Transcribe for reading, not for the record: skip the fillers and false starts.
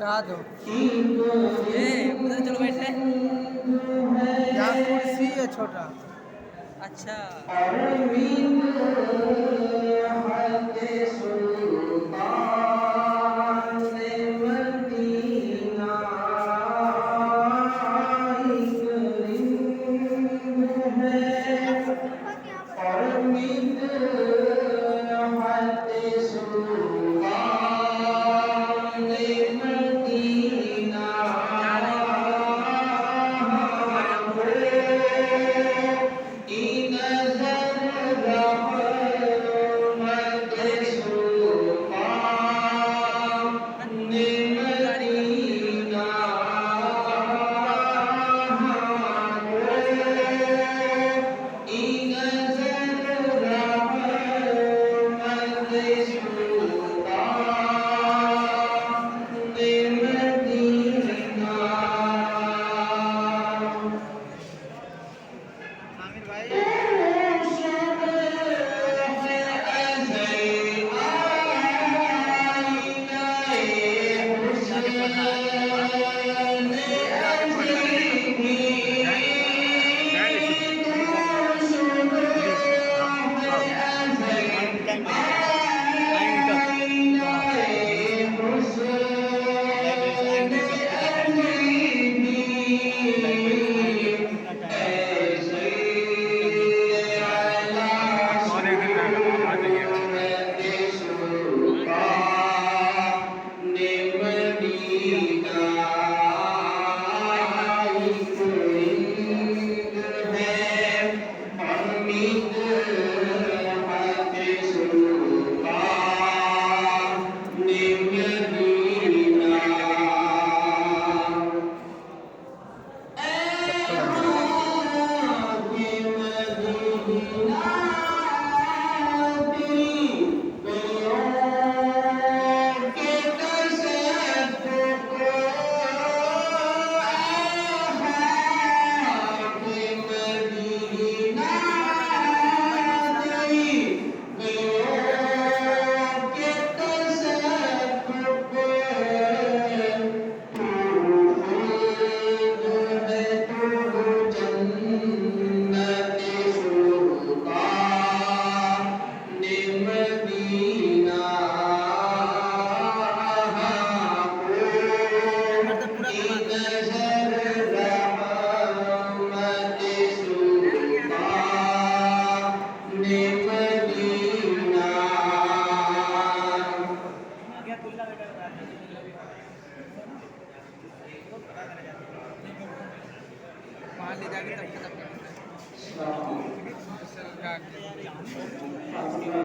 शाद हो। उधर चलो बैठे। यहाँ कुर्सी है छोटा। अच्छा जा रहे हैं गाड़ी आमिर भाई जाके पढ़ा जाके पढ़ा और एक दिन आ जाइए। पूरा घुमा दो। वहाँ ले जाके तब खत्म कर देते हैं।